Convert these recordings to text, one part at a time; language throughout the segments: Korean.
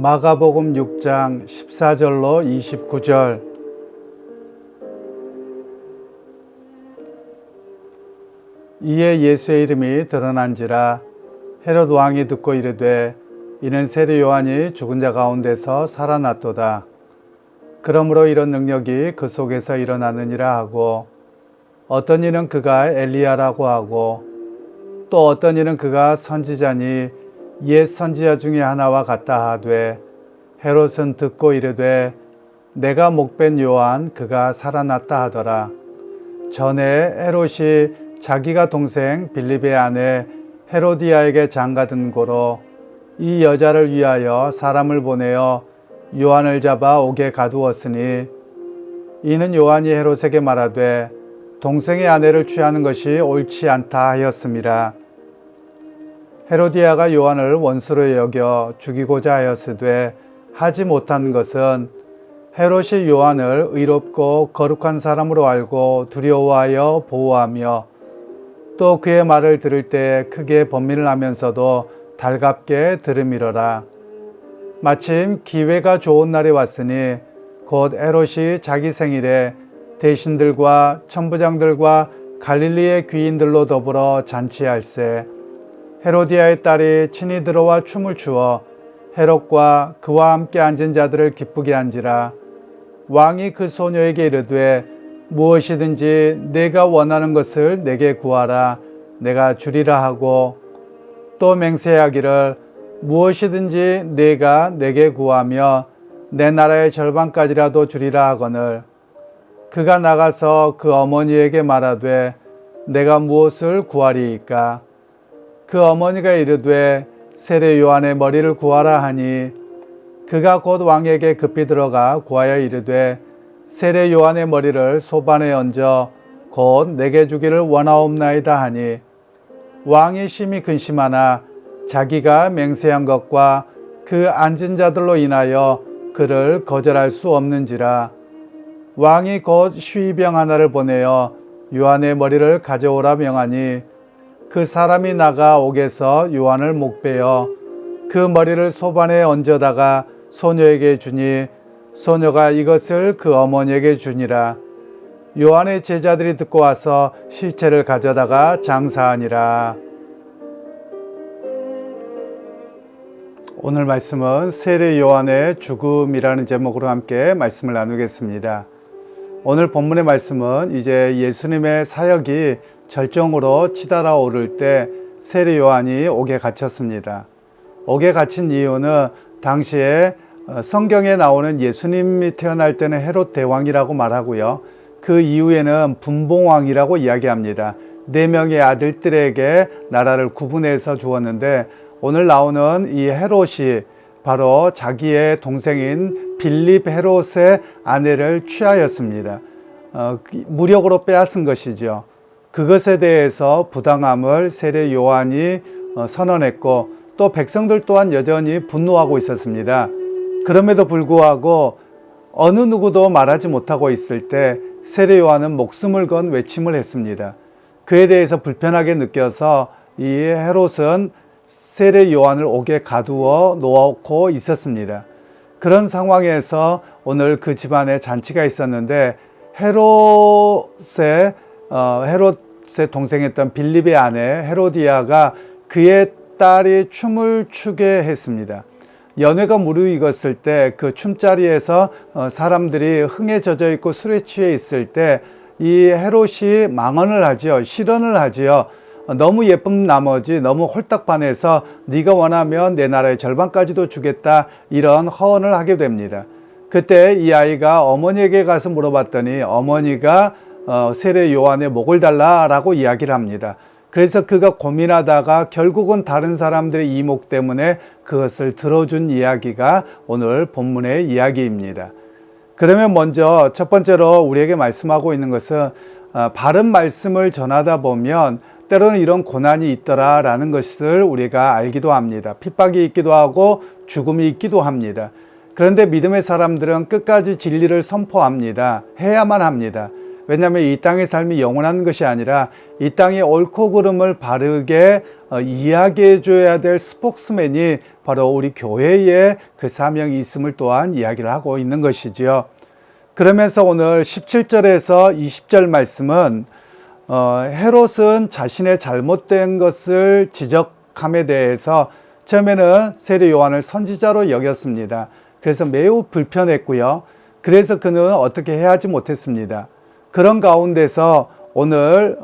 마가복음 6장 14절로 29절. 이에 예수의 이름이 드러난지라 헤롯 왕이 듣고 이르되 이는 세례 요한이 죽은 자 가운데서 살아났도다. 그러므로 이런 능력이 그 속에서 일어나느니라 하고, 어떤 이는 그가 엘리야라고 하고, 또 어떤 이는 그가 선지자니 옛 선지자 중에 하나와 같다 하되, 헤롯은 듣고 이르되 내가 목벤 요한 그가 살아났다 하더라. 전에 헤롯이 자기가 동생 빌립의 아내 헤로디아에게 장가든 고로 이 여자를 위하여 사람을 보내어 요한을 잡아 옥에 가두었으니, 이는 요한이 헤롯에게 말하되 동생의 아내를 취하는 것이 옳지 않다 하였음이라. 헤로디아가 요한을 원수로 여겨 죽이고자 하였으되 하지 못한 것은 헤롯이 요한을 의롭고 거룩한 사람으로 알고 두려워하여 보호하며 또 그의 말을 들을 때 크게 번민을 하면서도 달갑게 들음이러라. 마침 기회가 좋은 날이 왔으니 곧 헤롯이 자기 생일에 대신들과 천부장들과 갈릴리의 귀인들로 더불어 잔치할세, 헤로디아의 딸이 친히 들어와 춤을 추어 헤롯과 그와 함께 앉은 자들을 기쁘게 한지라. 왕이 그 소녀에게 이르되 무엇이든지 내가 원하는 것을 내게 구하라, 내가 주리라 하고, 또 맹세하기를 무엇이든지 내가 내게 구하며 내 나라의 절반까지라도 주리라 하거늘, 그가 나가서 그 어머니에게 말하되 내가 무엇을 구하리이까? 그 어머니가 이르되 세례 요한의 머리를 구하라 하니, 그가 곧 왕에게 급히 들어가 구하여 이르되 세례 요한의 머리를 소반에 얹어 곧 내게 주기를 원하옵나이다 하니, 왕이 심히 근심하나 자기가 맹세한 것과 그 앉은 자들로 인하여 그를 거절할 수 없는지라. 왕이 곧 쉬병 하나를 보내어 요한의 머리를 가져오라 명하니, 그 사람이 나가 옥에서 요한을 목베어 그 머리를 소반에 얹어다가 소녀에게 주니, 소녀가 이것을 그 어머니에게 주니라. 요한의 제자들이 듣고 와서 시체를 가져다가 장사하니라. 오늘 말씀은 세례 요한의 죽음이라는 제목으로 함께 말씀을 나누겠습니다. 오늘 본문의 말씀은 이제 예수님의 사역이 절정으로 치달아 오를 때 세례 요한이 옥에 갇혔습니다. 옥에 갇힌 이유는 당시에 성경에 나오는 예수님이 태어날 때는 헤롯 대왕이라고 말하고요. 그 이후에는 분봉왕이라고 이야기합니다. 4명의 아들들에게 나라를 구분해서 주었는데, 오늘 나오는 이 헤롯이 바로 자기의 동생인 빌립 헤롯의 아내를 취하였습니다. 무력으로 빼앗은 것이죠. 그것에 대해서 부당함을 세례 요한이 선언했고, 또 백성들 또한 여전히 분노하고 있었습니다. 그럼에도 불구하고 어느 누구도 말하지 못하고 있을 때 세례 요한은 목숨을 건 외침을 했습니다. 그에 대해서 불편하게 느껴서 이 헤롯은 세례 요한을 옥에 가두어 놓고 있었습니다. 그런 상황에서 오늘 그 집안에 잔치가 있었는데, 헤롯의 동생이었던 빌립의 아내 헤로디아가 그의 딸이 춤을 추게 했습니다. 연회가 무르익었을 때 그 춤자리에서 사람들이 흥에 젖어 있고 술에 취해 있을 때 이 헤롯이 망언을 하지요. 실언을 하지요. 너무 예쁜 나머지 너무 홀딱 반해서 네가 원하면 내 나라의 절반까지도 주겠다, 이런 허언을 하게 됩니다. 그때 이 아이가 어머니에게 가서 물어봤더니 어머니가 세례 요한의 목을 달라라고 이야기를 합니다. 그래서 그가 고민하다가 결국은 다른 사람들의 이목 때문에 그것을 들어준 이야기가 오늘 본문의 이야기입니다. 그러면 먼저 첫 번째로 우리에게 말씀하고 있는 것은 바른 말씀을 전하다 보면 때로는 이런 고난이 있더라라는 것을 우리가 알기도 합니다. 핍박이 있기도 하고 죽음이 있기도 합니다. 그런데 믿음의 사람들은 끝까지 진리를 선포합니다. 해야만 합니다. 왜냐하면 이 땅의 삶이 영원한 것이 아니라 이 땅의 옳고 그름을 바르게 이야기해 줘야 될 스포크스맨이 바로 우리 교회에 그 사명이 있음을 또한 이야기를 하고 있는 것이지요. 그러면서 오늘 17절에서 20절 말씀은 헤롯은 자신의 잘못된 것을 지적함에 대해서 처음에는 세례 요한을 선지자로 여겼습니다. 그래서 매우 불편했고요. 그래서 그는 어떻게 해야 하지 못했습니다. 그런 가운데서 오늘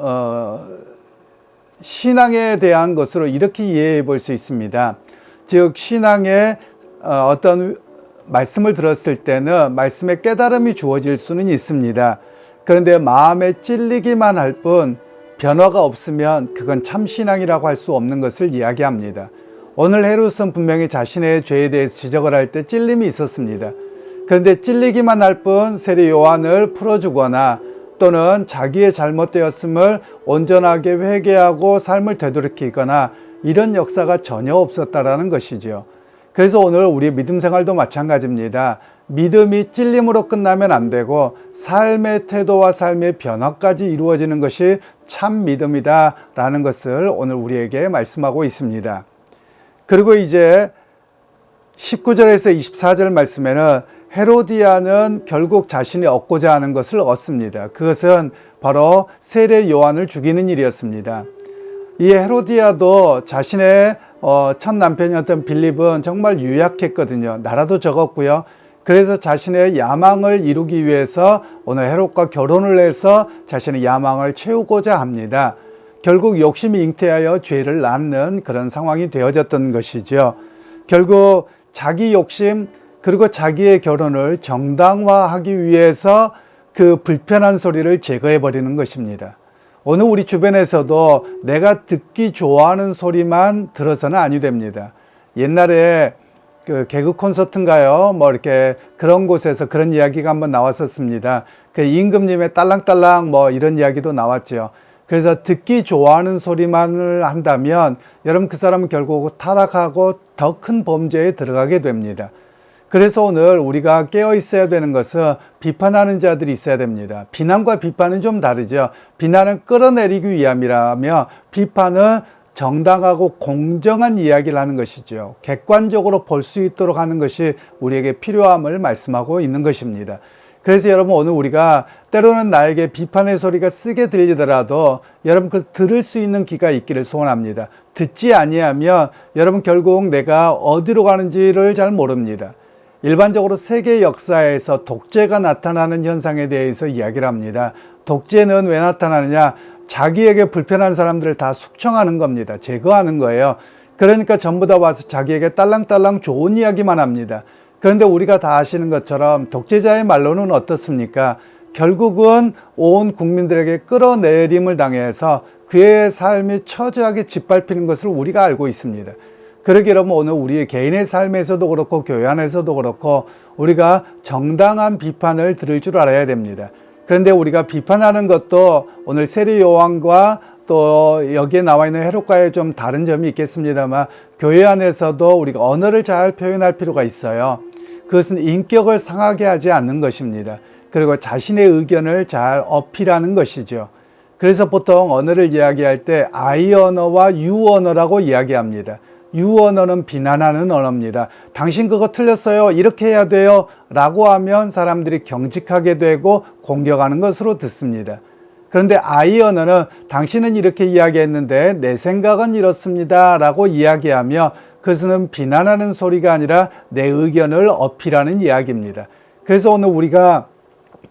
신앙에 대한 것으로 이렇게 이해해 볼 수 있습니다. 즉 신앙의 어떤 말씀을 들었을 때는 말씀의 깨달음이 주어질 수는 있습니다. 그런데 마음에 찔리기만 할 뿐 변화가 없으면 그건 참 신앙이라고 할 수 없는 것을 이야기합니다. 오늘 헤롯은 분명히 자신의 죄에 대해서 지적을 할 때 찔림이 있었습니다. 그런데 찔리기만 할 뿐 세례 요한을 풀어주거나 또는 자기의 잘못되었음을 온전하게 회개하고 삶을 되돌이키거나 이런 역사가 전혀 없었다라는 것이죠. 그래서 오늘 우리의 믿음 생활도 마찬가지입니다. 믿음이 찔림으로 끝나면 안 되고 삶의 태도와 삶의 변화까지 이루어지는 것이 참 믿음이다라는 것을 오늘 우리에게 말씀하고 있습니다. 그리고 이제 19절에서 24절 말씀에는 헤로디아는 결국 자신이 얻고자 하는 것을 얻습니다. 그것은 바로 세례 요한을 죽이는 일이었습니다. 이 헤로디아도 자신의 첫 남편이었던 빌립은 정말 유약했거든요. 나라도 적었고요. 그래서 자신의 야망을 이루기 위해서 오늘 헤롯과 결혼을 해서 자신의 야망을 채우고자 합니다. 결국 욕심이 잉태하여 죄를 낳는 그런 상황이 되어졌던 것이죠. 결국 자기 욕심 그리고 자기의 결혼을 정당화하기 위해서 그 불편한 소리를 제거해 버리는 것입니다. 오늘 우리 주변에서도 내가 듣기 좋아하는 소리만 들어서는 아니 됩니다. 옛날에 그 개그 콘서트인가요? 뭐 이렇게 그런 곳에서 그런 이야기가 한번 나왔었습니다. 그 임금님의 딸랑딸랑 뭐 이런 이야기도 나왔죠. 그래서 듣기 좋아하는 소리만을 한다면 여러분 그 사람은 결국 타락하고 더 큰 범죄에 들어가게 됩니다. 그래서 오늘 우리가 깨어 있어야 되는 것은 비판하는 자들이 있어야 됩니다. 비난과 비판은 좀 다르죠. 비난은 끌어내리기 위함이라며 비판은 정당하고 공정한 이야기를 하는 것이죠. 객관적으로 볼 수 있도록 하는 것이 우리에게 필요함을 말씀하고 있는 것입니다. 그래서 여러분 오늘 우리가 때로는 나에게 비판의 소리가 쓰게 들리더라도 여러분 그 들을 수 있는 귀가 있기를 소원합니다. 듣지 아니하면 여러분 결국 내가 어디로 가는지를 잘 모릅니다. 일반적으로 세계 역사에서 독재가 나타나는 현상에 대해서 이야기를 합니다. 독재는 왜 나타나느냐? 자기에게 불편한 사람들을 다 숙청하는 겁니다. 제거하는 거예요. 그러니까 전부 다 와서 자기에게 딸랑딸랑 좋은 이야기만 합니다. 그런데 우리가 다 아시는 것처럼 독재자의 말로는 어떻습니까? 결국은 온 국민들에게 끌어내림을 당해서 그의 삶이 처절하게 짓밟히는 것을 우리가 알고 있습니다. 그러기 여러분 오늘 우리 개인의 삶에서도 그렇고 교회 안에서도 그렇고 우리가 정당한 비판을 들을 줄 알아야 됩니다. 그런데 우리가 비판하는 것도 오늘 세례 요한과 또 여기에 나와 있는 헤롯과의 좀 다른 점이 있겠습니다만 교회 안에서도 우리가 언어를 잘 표현할 필요가 있어요. 그것은 인격을 상하게 하지 않는 것입니다. 그리고 자신의 의견을 잘 어필하는 것이죠. 그래서 보통 언어를 이야기할 때 I 언어와 U 언어라고 이야기합니다. U 언어는 비난하는 언어입니다. 당신 그거 틀렸어요. 이렇게 해야 돼요. 라고 하면 사람들이 경직하게 되고 공격하는 것으로 듣습니다. 그런데 I 언어는 당신은 이렇게 이야기했는데 내 생각은 이렇습니다. 라고 이야기하며 그것은 비난하는 소리가 아니라 내 의견을 어필하는 이야기입니다. 그래서 오늘 우리가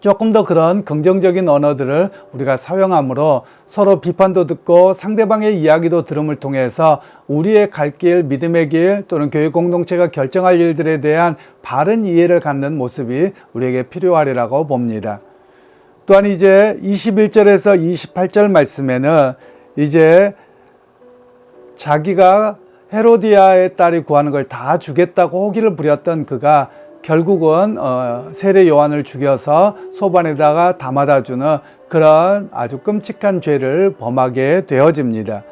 조금 더 그런 긍정적인 언어들을 우리가 사용함으로 서로 비판도 듣고 상대방의 이야기도 들음을 통해서 우리의 갈 길, 믿음의 길 또는 교회 공동체가 결정할 일들에 대한 바른 이해를 갖는 모습이 우리에게 필요하리라고 봅니다. 또한 이제 21절에서 28절 말씀에는 이제 자기가 헤로디아의 딸이 구하는 걸 다 주겠다고 호기를 부렸던 그가 결국은 세례 요한을 죽여서 소반에다가 담아다 주는 그런 아주 끔찍한 죄를 범하게 되어집니다.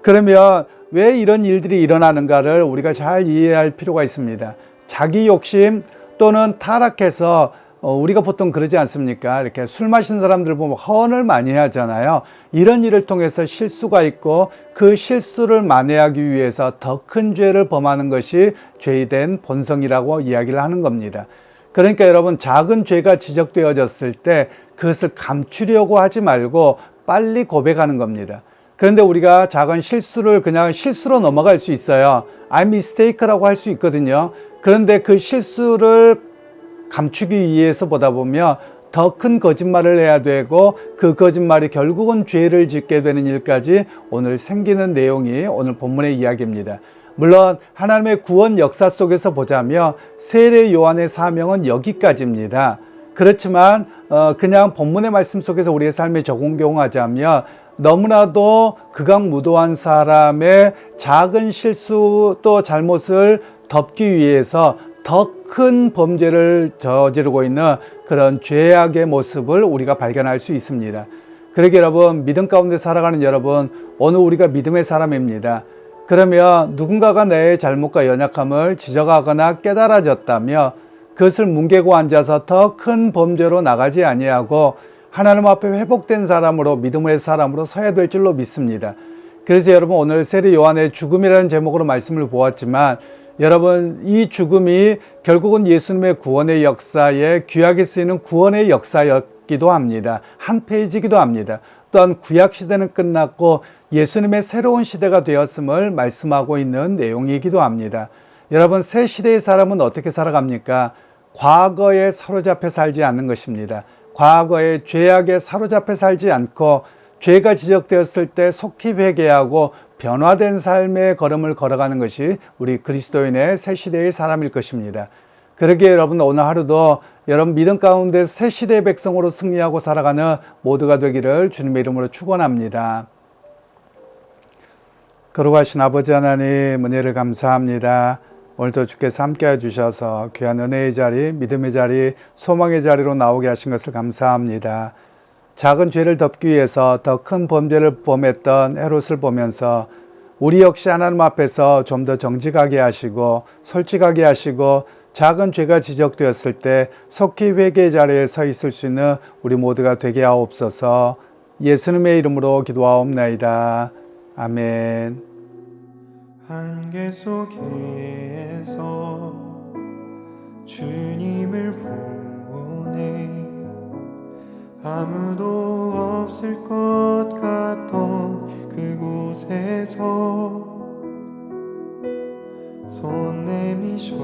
그러면 왜 이런 일들이 일어나는가를 우리가 잘 이해할 필요가 있습니다. 자기 욕심 또는 타락해서 우리가 보통 그러지 않습니까? 이렇게 술 마시는 사람들 보면 허언을 많이 하잖아요. 이런 일을 통해서 실수가 있고 그 실수를 만회하기 위해서 더 큰 죄를 범하는 것이 죄된 본성이라고 이야기를 하는 겁니다. 그러니까 여러분, 작은 죄가 지적되어졌을 때 그것을 감추려고 하지 말고 빨리 고백하는 겁니다. 그런데 우리가 작은 실수를 그냥 실수로 넘어갈 수 있어요. I'm mistake라고 할 수 있거든요. 그런데 그 실수를 감추기 위해서 보다 보면 더 큰 거짓말을 해야 되고 그 거짓말이 결국은 죄를 짓게 되는 일까지 오늘 생기는 내용이 오늘 본문의 이야기입니다. 물론 하나님의 구원 역사 속에서 보자면 세례 요한의 사명은 여기까지입니다. 그렇지만 그냥 본문의 말씀 속에서 우리의 삶에 적용하자면 너무나도 극악무도한 사람의 작은 실수 또 잘못을 덮기 위해서 더 큰 범죄를 저지르고 있는 그런 죄악의 모습을 우리가 발견할 수 있습니다. 그러기 여러분, 믿음 가운데 살아가는 여러분, 오늘 우리가 믿음의 사람입니다. 그러면 누군가가 내 잘못과 연약함을 지적하거나 깨달아졌다며 그것을 뭉개고 앉아서 더 큰 범죄로 나가지 아니하고 하나님 앞에 회복된 사람으로, 믿음의 사람으로 서야 될 줄로 믿습니다. 그래서 여러분, 오늘 세례 요한의 죽음이라는 제목으로 말씀을 보았지만 여러분, 이 죽음이 결국은 예수님의 구원의 역사에 귀하게 쓰이는 구원의 역사였기도 합니다. 한 페이지이기도 합니다. 또한 구약 시대는 끝났고 예수님의 새로운 시대가 되었음을 말씀하고 있는 내용이기도 합니다. 여러분, 새 시대의 사람은 어떻게 살아갑니까? 과거에 사로잡혀 살지 않는 것입니다. 과거의 죄악에 사로잡혀 살지 않고 죄가 지적되었을 때 속히 회개하고 변화된 삶의 걸음을 걸어가는 것이 우리 그리스도인의 새 시대의 사람일 것입니다. 그러기에 여러분, 오늘 하루도 여러분 믿음 가운데 새 시대의 백성으로 승리하고 살아가는 모두가 되기를 주님의 이름으로 축원합니다. 거룩하신 아버지 하나님, 은혜를 감사합니다. 오늘도 주께서 함께해 주셔서 귀한 은혜의 자리, 믿음의 자리, 소망의 자리로 나오게 하신 것을 감사합니다. 작은 죄를 덮기 위해서 더 큰 범죄를 범했던 헤롯을 보면서 우리 역시 하나님 앞에서 좀 더 정직하게 하시고 솔직하게 하시고 작은 죄가 지적되었을 때 속히 회개의 자리에 서 있을 수 있는 우리 모두가 되게 하옵소서. 예수님의 이름으로 기도하옵나이다. 아멘. 안개 속에서 주님을 보내 아무도 없을 것 같던 그곳에서 손 내미셔서